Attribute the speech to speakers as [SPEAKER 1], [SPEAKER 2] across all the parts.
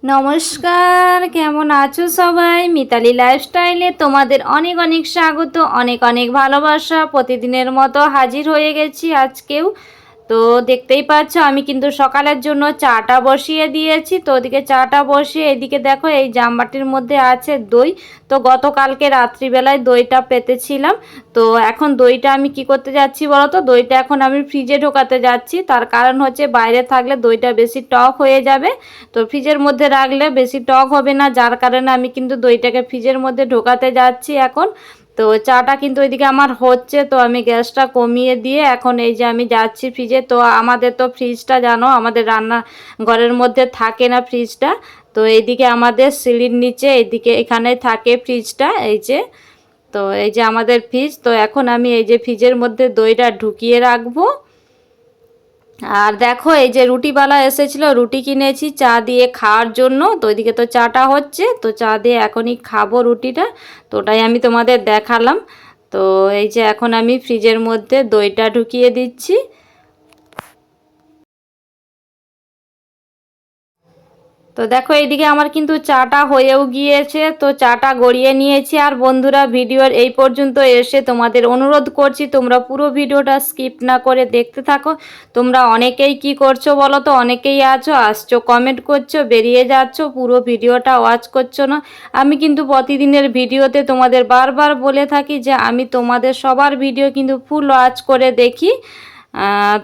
[SPEAKER 1] নমস্কার, কেমন আছো সবাই? মিতালি লাইফস্টাইলে তোমাদের অনেক অনেক স্বাগত, অনেক অনেক ভালোবাসা। প্রতিদিনের মতো হাজির হয়ে গেছি আজকেও। তো দেখতেই পাচ্ছ আমি কিন্তু সকালের জন্য চাটা বসিয়ে দিয়েছি। তো ওদিকে চাটা বসিয়ে এদিকে দেখো এই জামবাটির মধ্যে আছে দই। তো গতকালকে রাত্রিবেলায় দইটা পেতেছিলাম। তো এখন দইটা আমি কি করতে যাচ্ছি বলো তো? দইটা এখন আমি ফ্রিজে ঢোকাতে যাচ্ছি। তার কারণ হচ্ছে বাইরে থাকলে দইটা বেশি টক হয়ে যাবে। তো ফ্রিজের মধ্যে রাখলে বেশি টক হবে না, যার কারণে আমি কিন্তু দইটাকে ফ্রিজের মধ্যে ঢোকাতে যাচ্ছি এখন। তো চাটা কিন্তু ওইদিকে আমার হচ্ছে, তো আমি গ্যাসটা কমিয়ে দিয়ে এখন এই যে আমি যাচ্ছি ফ্রিজে। তো আমাদের তো ফ্রিজটা জানো আমাদের রান্না ঘরের মধ্যে থাকে না ফ্রিজটা। তো এইদিকে আমাদের সিঁড়ির নিচে এইদিকে এখানে থাকে ফ্রিজটা, এই যে। তো এই যে আমাদের ফ্রিজ। তো এখন আমি এই যে ফ্রিজের মধ্যে দইটা ঢুকিয়ে রাখবো। আর দেখো এই যে রুটিওয়ালা এসেছিল, রুটি কিনেছি চা দিয়ে খাওয়ার জন্য। তো ওইদিকে তো চাটা হচ্ছে, তো চা দিয়ে এখনই খাবো রুটিটা। তো ওটাই আমি তোমাদের দেখালাম। তো এই যে এখন আমি ফ্রিজের মধ্যে দইটা ঢুকিয়ে দিচ্ছি। তো দেখো এইদিকে আমার কিন্তু চাটা হয়েও গিয়েছে। তো চাটা গড়িয়ে নিয়েছি। আর বন্ধুরা, ভিডিওর এই পর্যন্ত এসে তোমাদের অনুরোধ করছি তোমরা পুরো ভিডিওটা স্কিপ না করে দেখতে থাকো। তোমরা অনেকেই কি করছো বলো তো? অনেকেই আসছো কমেন্ট করছো, বেরিয়ে যাচ্ছ, পুরো ভিডিওটা ওয়াচ করছো না। আমি কিন্তু প্রতিদিনের ভিডিওতে তোমাদের বারবার বলে থাকি যে আমি তোমাদের সবার ভিডিও কিন্তু ফুল ওয়াচ করে দেখি।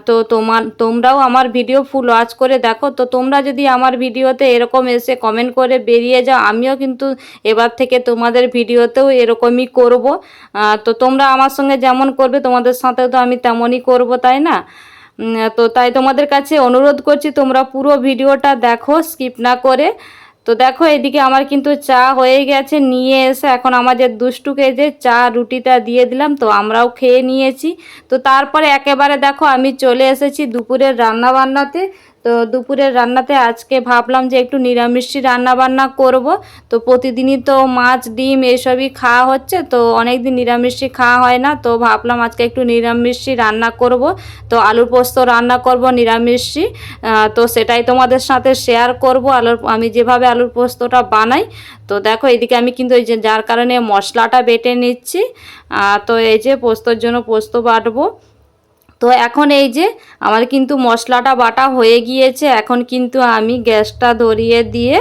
[SPEAKER 1] তো তোমরাও আমার ভিডিও ফুল ওয়াচ করে দেখো। তো তোমরা যদি আমার ভিডিওতে এরকম এসে কমেন্ট করে বেরিয়ে যাও, আমিও কিন্তু এবার থেকে তোমাদের ভিডিওতেও এরকমই করব। তো তোমরা আমার সঙ্গে যেমন করবে তোমাদের সাথেও তো আমি তেমনই করব, তাই না? তো তাই তোমাদের কাছে অনুরোধ করছি তোমরা পুরো ভিডিওটা দেখো স্কিপ না করে। তো দেখো এদিকে আমার কিন্তু চা হয়ে গেছে, নিয়ে এসে এখন আমাদের দুষ্টুকে যে চা রুটিটা দিয়ে দিলাম, তো আমরাও খেয়ে নিয়েছি। তো তারপরে একেবারে দেখো আমি চলে এসেছি দুপুরের রান্না বান্নাতে। তো দুপুরের রান্নাতে আজকে ভাবলাম যে একটু নিরামিষই রান্না বান্না করব। তো প্রতিদিনই তো মাছ ডিম এইসবই খাওয়া হচ্ছে, তো অনেক দিন নিরামিষই খাওয়া হয় না। তো ভাবলাম আজকে একটু নিরামিষই রান্না করব। তো আলুর পোস্ত রান্না করব নিরামিষই। তো সেটাই তোমাদের সাথে শেয়ার করব, আমি যেভাবে আলুর পোস্তটা বানাই। তো দেখো এদিকে আমি কিন্তু এই যে যার কারণে মশলাটা বেটে নিচ্ছি। তো এই যে পোস্তর জন্য পোস্ত বাটবো। তো এখন এই যে আমার কিন্তু মশলাটা বাটা হয়ে গিয়েছে। এখন কিন্তু আমি গ্যাসটা ধরিয়ে দিয়ে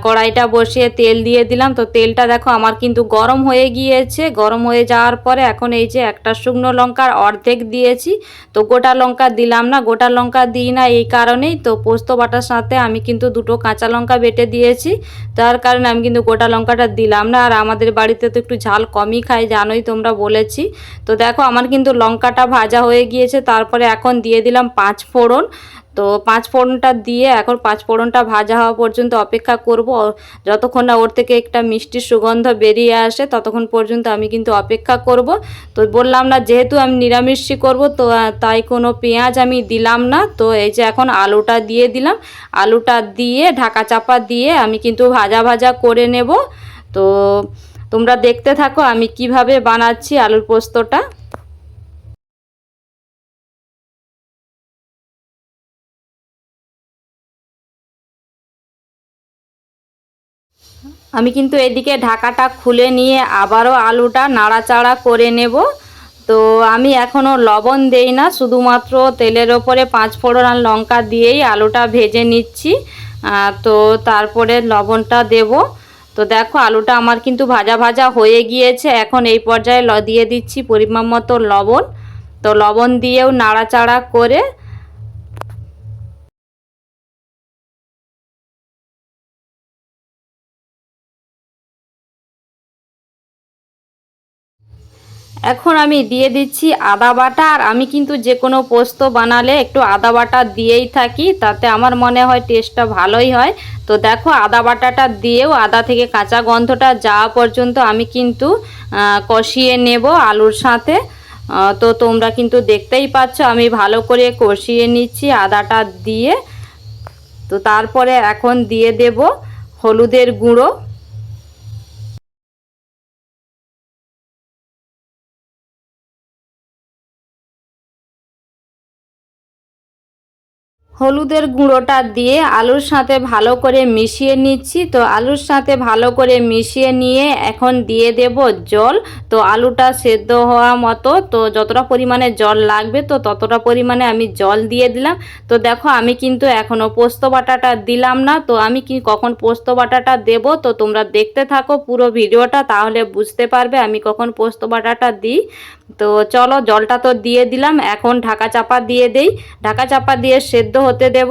[SPEAKER 1] কড়াইটা বসিয়ে তেল দিয়ে দিলাম। তো তেলটা দেখো আমার কিন্তু গরম হয়ে গিয়েছে। গরম হয়ে যাওয়ার পরে এখন এই যে একটা শুকনো লঙ্কার অর্ধেক দিয়েছি। তো গোটা লঙ্কা দিলাম না, গোটা লঙ্কা দিই না এই কারণেই। তো পোস্ত বাটার সাথে আমি কিন্তু দুটো কাঁচা লঙ্কা বেটে দিয়েছি, তার কারণে আমি কিন্তু গোটা লঙ্কাটা দিলাম না। আর আমাদের বাড়িতে তো একটু ঝাল কমই খায়, জানোই তোমরা, বলেছি। তো দেখো আমার কিন্তু লঙ্কাটা ভাজা হয়ে গিয়েছে। তারপরে এখন দিয়ে দিলাম পাঁচ ফোড়ন। তো পাঁচ ফোড়নটা দিয়ে এখন পাঁচ ফোড়নটা ভাজা হওয়া পর্যন্ত অপেক্ষা করব, যতক্ষণ না ওর থেকে একটা মিষ্টি সুগন্ধ বেরিয়ে আসে ততক্ষণ পর্যন্ত আমি কিন্তু অপেক্ষা করব। তো বললাম না যেহেতু আমি নিরামিষই করব, তো তাই কোনো পেঁয়াজ আমি দিলাম না। তো এই যে এখন আলুটা দিয়ে দিলাম। আলুটা দিয়ে ঢাকা চাপা দিয়ে আমি কিন্তু ভাজা ভাজা করে নেব। তো তোমরা দেখতে থাকো আমি কিভাবে বানাচ্ছি আলুর পোস্তটা। আমি কিন্তু এদিকে ঢাকাটা খুলে নিয়ে আবারও আলুটা নাড়াচাড়া করে নেব। তো আমি এখনও লবণ দেই না, শুধুমাত্র তেলের ওপরে পাঁচ ফোড়ন আর লঙ্কা দিয়েই আলুটা ভেজে নিচ্ছি। তো তারপরে লবণটা দেব। তো দেখো আলুটা আমার কিন্তু ভাজা ভাজা হয়ে গিয়েছে। এখন এই পর্যায়ে দিয়ে দিচ্ছি পরিমাণ মতো লবণ। তো লবণ দিয়েও নাড়াচাড়া করে এখন আমি দিয়ে দিচ্ছি আদা বাটা। আর আমি কিন্তু যে কোনো পোস্ত বানালে একটু আদা বাটা দিয়েই থাকি, তাতে আমার মনে হয় টেস্টটা ভালোই হয়। তো দেখো আদা বাটাটা দিয়েও আদা থেকে কাঁচা গন্ধটা যাওয়া পর্যন্ত আমি কিন্তু কষিয়ে নেব আলুর সাথে। তো তোমরা কিন্তু দেখতেই পাচ্ছ আমি ভালো করে কষিয়ে নিচ্ছি আদাটা দিয়ে। তো তারপরে এখন দিয়ে দেব হলুদের গুঁড়ো। হলুদের গুঁড়োটা দিয়ে আলুর সাথে ভালো করে মিশিয়ে নিচ্ছি। তো আলুর সাথে ভালো করে মিশিয়ে নিয়ে এখন দিয়ে দেব জল। তো আলুটা সেদ্ধ হওয়া মতো তো যতটা পরিমাণে জল লাগবে তো ততটা পরিমাণে আমি জল দিয়ে দিলাম। তো দেখো আমি কিন্তু এখনও পোস্ত বাটাটা দিলাম না। তো আমি কি কখন পোস্ত বাটাটা দেব তো তোমরা দেখতে থাকো পুরো ভিডিওটা, তাহলে বুঝতে পারবে আমি কখন পোস্ত বাটাটা দিই। তো চলো জলটা তো দিয়ে দিলাম, এখন ঢাকা চাপা দিয়ে দেই। ঢাকা চাপা দিয়ে সেদ্ধ হতে দেব।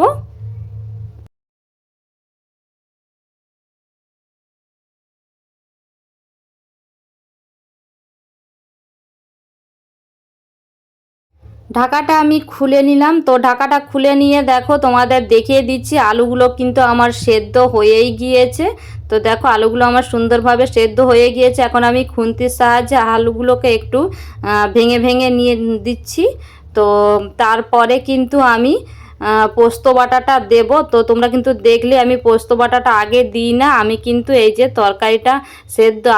[SPEAKER 1] ঢাকাটা আমি খুলে নিলাম। তো ঢাকাটা খুলে নিয়ে দেখো তোমাদের দেখিয়ে দিচ্ছি আলুগুলো কিন্তু আমার সেদ্ধ হয়েই গিয়েছে। তো দেখো আলুগুলো আমার সুন্দরভাবে সেদ্ধ হয়ে গিয়েছে। এখন আমি খুন্তির সাহায্যে আলুগুলোকে একটু ভেঙে ভেঙে নিয়ে দিচ্ছি। তো তারপরে কিন্তু আমি পোস্ত বাটাটা দেব। তো তোমরা কিন্তু দেখলে আমি পোস্ত বাটাটা আগে দিই না, আমি কিন্তু এই যে তরকারিটা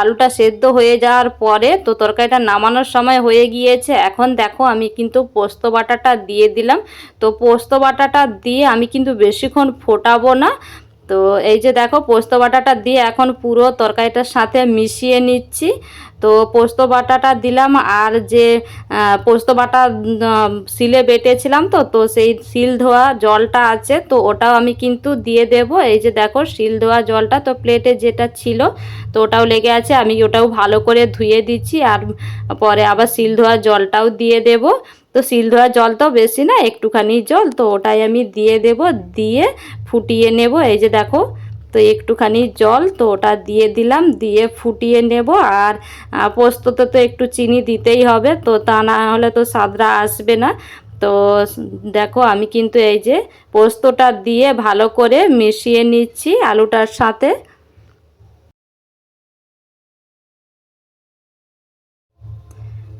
[SPEAKER 1] আলুটা সেদ্ধ হয়ে যাওয়ার পরে তো তরকারিটা নামানোর সময় হয়ে গিয়েছে। এখন দেখো আমি কিন্তু পোস্ত বাটাটা দিয়ে দিলাম। তো পোস্ত বাটাটা দিয়ে আমি কিন্তু বেশিক্ষণ ফোটাবো না। তো এই যে দেখো পোস্ত বাটাটা দিয়ে এখন পুরো তরকারিটার সাথে মিশিয়ে নিচ্ছি। তো পোস্ত বাটাটা দিলাম আর যে পোস্ত বাটা শিলে বেটেছিলাম তো তো সেই শিল ধোয়া জলটা আছে তো ওটাও আমি কিন্তু দিয়ে দেব। এই যে দেখো শিল ধোয়া জলটা তো প্লেটে যেটা ছিল তো ওটাও লেগে আছে, আমি ওটাও ভালো করে ধুয়ে দিচ্ছি আর পরে আবার শিল ধোয়া জলটাও দিয়ে দেব। তো শিল ধোয়া জল তো বেশি না, একটুখানি জল, তো ওটাই আমি দিয়ে দেব, দিয়ে ফুটিয়ে নেব। এই যে দেখো তো একটুখানি জল তো ওটা দিয়ে দিলাম, দিয়ে ফুটিয়ে নেব। আর পোস্ততে তো একটু চিনি দিতেই হবে, তো তা না হলে তো স্বাদটা আসবে না। তো দেখো আমি কিন্তু এই যে পোস্তটা দিয়ে ভালো করে মিশিয়ে নিচ্ছি আলুটার সাথে।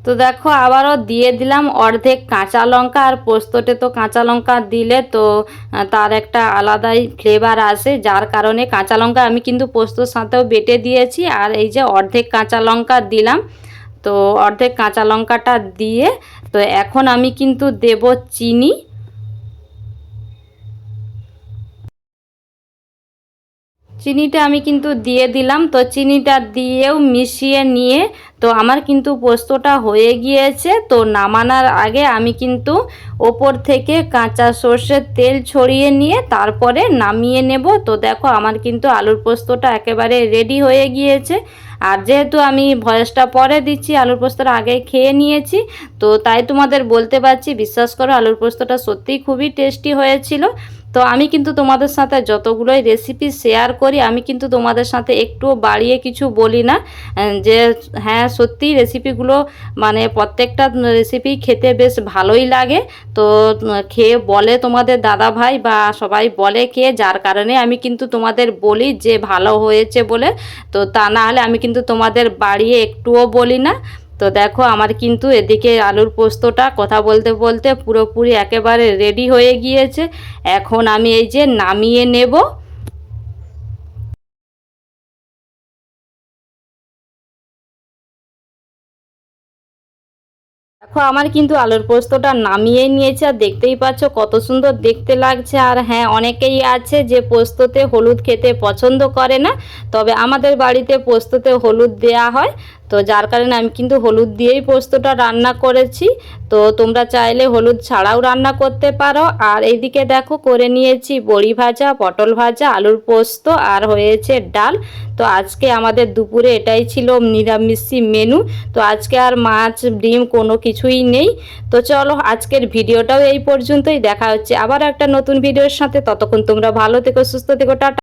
[SPEAKER 1] তো দেখো আবারও দিয়ে দিলাম অর্ধেক কাঁচা লঙ্কা। আর পোস্ততে তো কাঁচা লঙ্কা দিলে তো তার একটা আলাদাই ফ্লেভার আসে, যার কারণে কাঁচা লঙ্কা আমি কিন্তু পোস্তর সাথেও বেটে দিয়েছি। আর এই যে অর্ধেক কাঁচা লঙ্কা দিলাম। তো অর্ধেক কাঁচা লঙ্কাটা দিয়ে তো এখন আমি কিন্তু দেব চিনি। চিনিটা আমি কিন্তু দিয়ে দিলাম। তো চিনিটা দিয়েও মিশিয়ে নিয়ে তো আমার কিন্তু পোস্তটা হয়ে গিয়েছে। তো নামানোর আগে আমি কিন্তু ওপর থেকে কাঁচা সর্ষের তেল ছড়িয়ে নিয়ে তারপরে নামিয়ে নেব। তো দেখো আমার কিন্তু আলুর পোস্তটা একেবারে রেডি হয়ে গিয়েছে। আর যেহেতু আমি ভয়েসটা পরে দিচ্ছি, আলুর পোস্তটা আগে খেয়ে নিয়েছি, তো তাই তোমাদের বলতে পারছি বিশ্বাস করো আলুর পোস্তটা সত্যিই খুবই টেস্টি হয়েছিল। তো আমি কিন্তু তোমাদের সাথে যতগুলোই রেসিপি শেয়ার করি আমি কিন্তু তোমাদের সাথে একটুও বাড়িয়ে কিছু বলি না, যে হ্যাঁ সত্যিই রেসিপিগুলো মানে প্রত্যেকটা রেসিপি খেতে বেশ ভালোই লাগে। তো খেয়ে বলে তোমাদের দাদা ভাই বা সবাই বলে খেয়ে, যার কারণে আমি কিন্তু তোমাদের বলি যে ভালো হয়েছে বলে। তো তা না হলে আমি কিন্তু তোমাদের বাড়িয়ে একটুও বলি না। তো দেখো আমার কিন্তু এদিকে আলুর পোস্তটা কথা বলতে বলতে পুরোপুরি একেবারে রেডি হয়ে গিয়েছে। এখন আমি এই যে নামিয়ে নেব। দেখো আমার কিন্তু আলুর পোস্তটা নামিয়ে নিয়েছে আর দেখতেই পাচ্ছ কত সুন্দর দেখতে লাগছে। আর হ্যাঁ অনেকেই আছে যে পোস্ততে হলুদ খেতে পছন্দ করে না, তবে আমাদের বাড়িতে পোস্ততে হলুদ দেয়া হয়। তো যার কারণে আমি কিন্তু হলুদ দিয়েই পোস্তটা রান্না করেছি। তো তোমরা চাইলে হলুদ ছাড়াও রান্না করতে পারো। আর এইদিকে দেখো করে নিয়েছি বড়ি ভাজা, পটল ভাজা, আলুর পোস্ত আর হয়েছে ডাল। তো আজকে আমাদের দুপুরে এটাই ছিল নিরামিষি মেনু। তো আজকে আর মাছ ডিম কোনো কিছুই নেই। তো চলো আজকের ভিডিওটাও এই পর্যন্তই, দেখা হচ্ছে আবার একটা নতুন ভিডিওর সাথে। ততক্ষণ তোমরা ভালো থেকো, সুস্থ থেকো, টাটা।